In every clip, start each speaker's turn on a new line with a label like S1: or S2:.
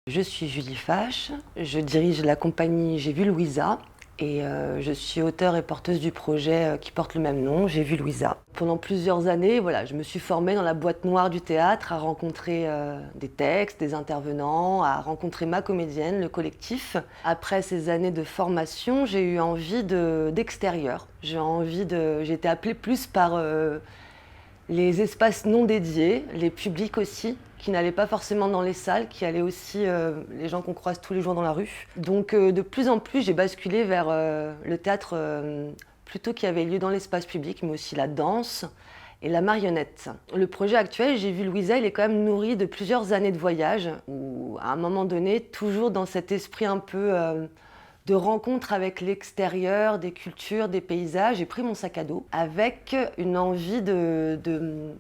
S1: Je suis Julie Fache, je dirige la compagnie J'ai vu Louisa et je suis auteure et porteuse du projet qui porte le même nom, J'ai vu Louisa. Pendant plusieurs années, voilà, je me suis formée dans la boîte noire du théâtre, à rencontrer des textes, des intervenants, à rencontrer ma comédienne, le collectif. Après ces années de formation, j'ai eu envie d'extérieur. J'ai été appelée plus par les espaces non dédiés, les publics aussi, qui n'allaient pas forcément dans les salles, qui allaient aussi les gens qu'on croise tous les jours dans la rue. Donc de plus en plus, j'ai basculé vers le théâtre plutôt qui avait lieu dans l'espace public, mais aussi la danse et la marionnette. Le projet actuel, J'ai vu Louisa, il est quand même nourri de plusieurs années de voyage, où à un moment donné, toujours dans cet esprit un peu de rencontre avec l'extérieur, des cultures, des paysages, j'ai pris mon sac à dos avec une envie de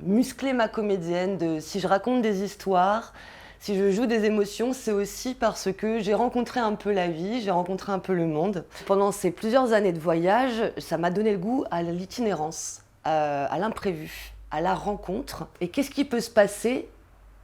S1: muscler ma comédienne, si je raconte des histoires, si je joue des émotions, c'est aussi parce que j'ai rencontré un peu la vie, j'ai rencontré un peu le monde. Pendant ces plusieurs années de voyage, ça m'a donné le goût à l'itinérance, à l'imprévu, à la rencontre. Et qu'est-ce qui peut se passer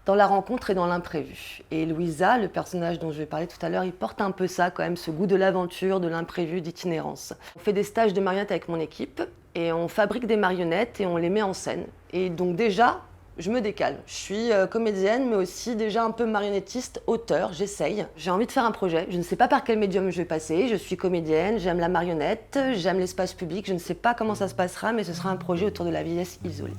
S1: dans la rencontre et dans l'imprévu. Et Louisa, le personnage dont je vais parler tout à l'heure, il porte un peu ça quand même, ce goût de l'aventure, de l'imprévu, d'itinérance. On fait des stages de marionnettes avec mon équipe et on fabrique des marionnettes et on les met en scène. Et donc déjà, je me décale. Je suis comédienne, mais aussi déjà un peu marionnettiste, auteur, j'essaye. J'ai envie de faire un projet, je ne sais pas par quel médium je vais passer, je suis comédienne, j'aime la marionnette, j'aime l'espace public, je ne sais pas comment ça se passera, mais ce sera un projet autour de la vieillesse isolée.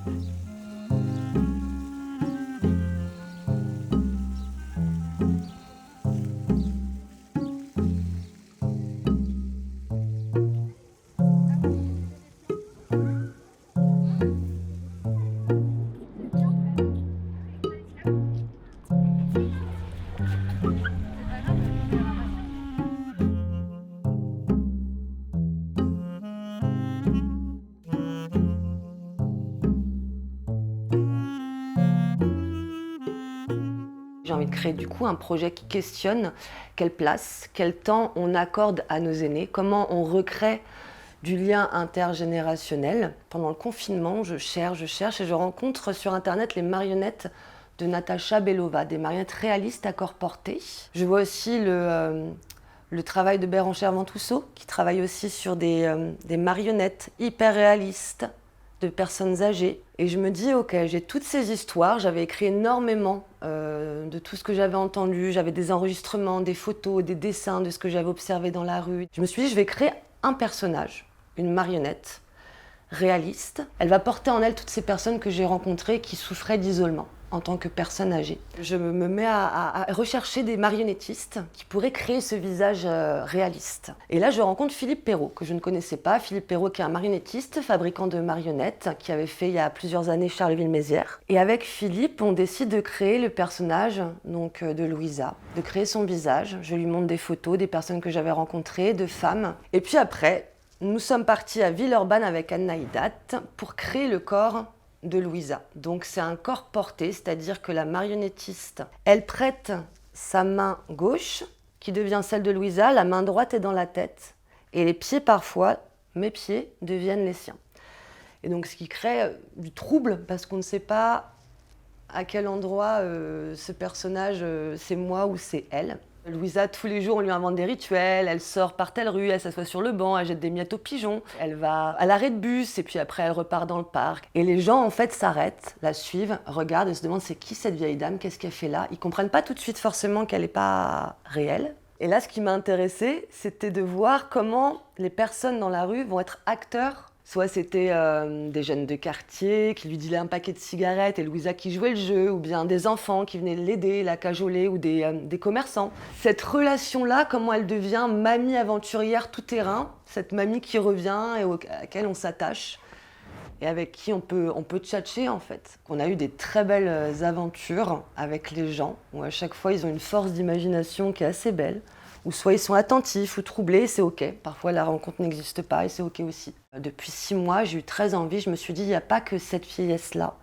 S1: J'ai envie de créer du coup un projet qui questionne quelle place, quel temps on accorde à nos aînés, comment on recrée du lien intergénérationnel. Pendant le confinement, je cherche et je rencontre sur internet les marionnettes de Natacha Belova, des marionnettes réalistes à corps porté. Je vois aussi le travail de Béranger Ventousseau, qui travaille aussi sur des marionnettes hyper réalistes de personnes âgées. Et je me dis, ok, j'ai toutes ces histoires, j'avais écrit énormément de tout ce que j'avais entendu, j'avais des enregistrements, des photos, des dessins de ce que j'avais observé dans la rue. Je me suis dit, je vais créer un personnage, une marionnette réaliste. Elle va porter en elle toutes ces personnes que j'ai rencontrées qui souffraient d'isolement en tant que personne âgée. Je me mets à rechercher des marionnettistes qui pourraient créer ce visage réaliste. Et là, je rencontre Philippe Perrault, que je ne connaissais pas. Philippe Perrault, qui est un marionnettiste, fabricant de marionnettes, qui avait fait il y a plusieurs années Charleville-Mézières. Et avec Philippe, on décide de créer le personnage donc, de Louisa, de créer son visage. Je lui montre des photos des personnes que j'avais rencontrées, de femmes. Et puis après, nous sommes partis à Villeurbanne avec Anna Hidat pour créer le corps de Louisa. Donc c'est un corps porté, c'est-à-dire que la marionnettiste, elle prête sa main gauche, qui devient celle de Louisa, la main droite est dans la tête, et les pieds parfois, mes pieds, deviennent les siens. Et donc ce qui crée du trouble, parce qu'on ne sait pas à quel endroit ce personnage, c'est moi ou c'est elle. Louisa, tous les jours, on lui invente des rituels, elle sort par telle rue, elle s'assoit sur le banc, elle jette des miettes aux pigeons, elle va à l'arrêt de bus et puis après elle repart dans le parc. Et les gens en fait s'arrêtent, la suivent, regardent et se demandent c'est qui cette vieille dame, qu'est-ce qu'elle fait là. Ils comprennent pas tout de suite forcément qu'elle n'est pas réelle. Et là, ce qui m'a intéressée, c'était de voir comment les personnes dans la rue vont être acteurs. Soit c'était des jeunes de quartier qui lui dilaient un paquet de cigarettes et Louisa qui jouait le jeu, ou bien des enfants qui venaient l'aider, la cajoler, ou des commerçants. Cette relation-là, comment elle devient mamie aventurière tout-terrain, cette mamie qui revient et à laquelle on s'attache et avec qui on peut tchatcher en fait. On a eu des très belles aventures avec les gens, où à chaque fois ils ont une force d'imagination qui est assez belle. Ou soit ils sont attentifs ou troublés, c'est ok. Parfois la rencontre n'existe pas et c'est ok aussi. Depuis 6 mois, j'ai eu très envie, je me suis dit, il n'y a pas que cette vieillesse-là,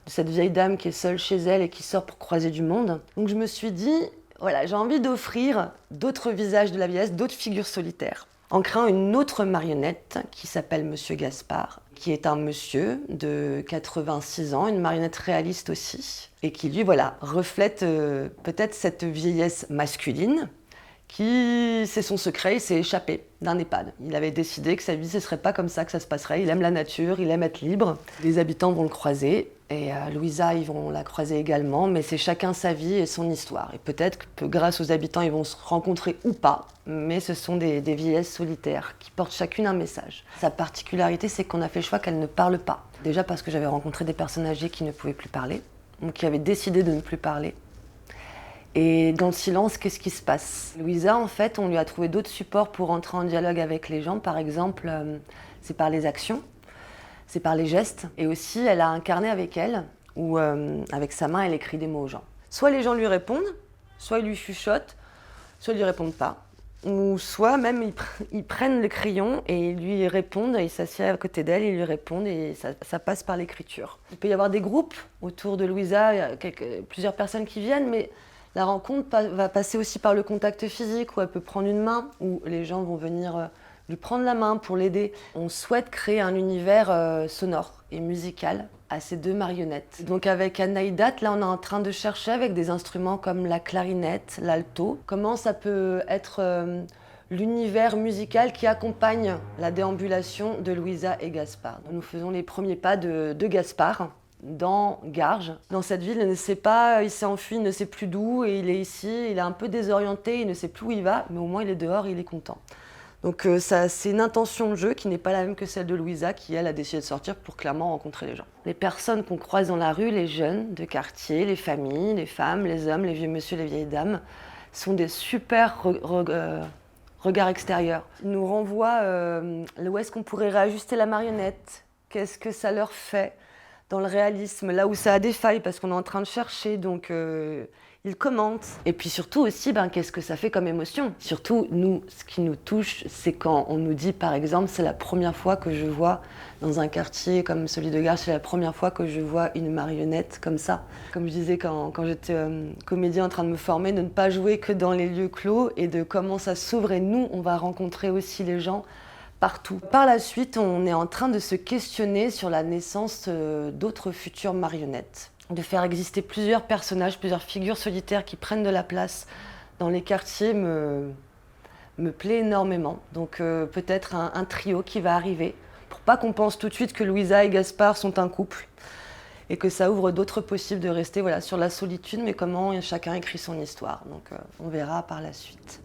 S1: de cette vieille dame qui est seule chez elle et qui sort pour croiser du monde. Donc je me suis dit, voilà, j'ai envie d'offrir d'autres visages de la vieillesse, d'autres figures solitaires, en créant une autre marionnette qui s'appelle Monsieur Gaspard, qui est un monsieur de 86 ans, une marionnette réaliste aussi, et qui lui, voilà, reflète peut-être cette vieillesse masculine qui, c'est son secret, il s'est échappé d'un EHPAD. Il avait décidé que sa vie, ce serait pas comme ça que ça se passerait. Il aime la nature, il aime être libre. Les habitants vont le croiser, et Louisa, ils vont la croiser également, mais c'est chacun sa vie et son histoire. Et peut-être que grâce aux habitants, ils vont se rencontrer ou pas, mais ce sont des vieillesses solitaires qui portent chacune un message. Sa particularité, c'est qu'on a fait le choix qu'elle ne parle pas. Déjà parce que j'avais rencontré des personnes âgées qui ne pouvaient plus parler, ou qui avaient décidé de ne plus parler. Et dans le silence, qu'est-ce qui se passe? Louisa, en fait, on lui a trouvé d'autres supports pour entrer en dialogue avec les gens. Par exemple, c'est par les actions, c'est par les gestes. Et aussi, elle a un carnet avec elle, où avec sa main, elle écrit des mots aux gens. Soit les gens lui répondent, soit ils lui chuchotent, soit ils lui répondent pas. Ou soit même, ils prennent le crayon et ils lui répondent, et ils s'assiedent à côté d'elle, ils lui répondent, et ça passe par l'écriture. Il peut y avoir des groupes autour de Louisa, il y a plusieurs personnes qui viennent, mais la rencontre va passer aussi par le contact physique, où elle peut prendre une main, où les gens vont venir lui prendre la main pour l'aider. On souhaite créer un univers sonore et musical à ces deux marionnettes. Donc avec Anaïdat, là on est en train de chercher avec des instruments comme la clarinette, l'alto, comment ça peut être l'univers musical qui accompagne la déambulation de Louisa et Gaspard. Nous faisons les premiers pas de Gaspard dans Garges. Dans cette ville, il ne sait pas, il s'est enfui, il ne sait plus d'où, et il est ici, il est un peu désorienté, il ne sait plus où il va, mais au moins il est dehors, il est content. Donc ça, c'est une intention de jeu qui n'est pas la même que celle de Louisa, qui elle a décidé de sortir pour clairement rencontrer les gens. Les personnes qu'on croise dans la rue, les jeunes de quartier, les familles, les femmes, les hommes, les vieux monsieur, les vieilles dames, sont des super regards extérieurs. Ils nous renvoient où est-ce qu'on pourrait réajuster la marionnette, qu'est-ce que ça leur fait dans le réalisme, là où ça a des failles, parce qu'on est en train de chercher, donc ils commentent. Et puis surtout aussi, qu'est-ce que ça fait comme émotion? Surtout, nous, ce qui nous touche, c'est quand on nous dit, par exemple, c'est la première fois que je vois, dans un quartier comme celui de Garches, c'est la première fois que je vois une marionnette comme ça. Comme je disais, quand j'étais comédien en train de me former, de ne pas jouer que dans les lieux clos, et de comment ça s'ouvre, et nous, on va rencontrer aussi les gens partout. Par la suite, on est en train de se questionner sur la naissance d'autres futures marionnettes, de faire exister plusieurs personnages, plusieurs figures solitaires qui prennent de la place dans les quartiers me plaît énormément. Donc peut-être un trio qui va arriver, pour pas qu'on pense tout de suite que Louisa et Gaspard sont un couple, et que ça ouvre d'autres possibles de rester sur la solitude, mais comment chacun écrit son histoire. Donc on verra par la suite.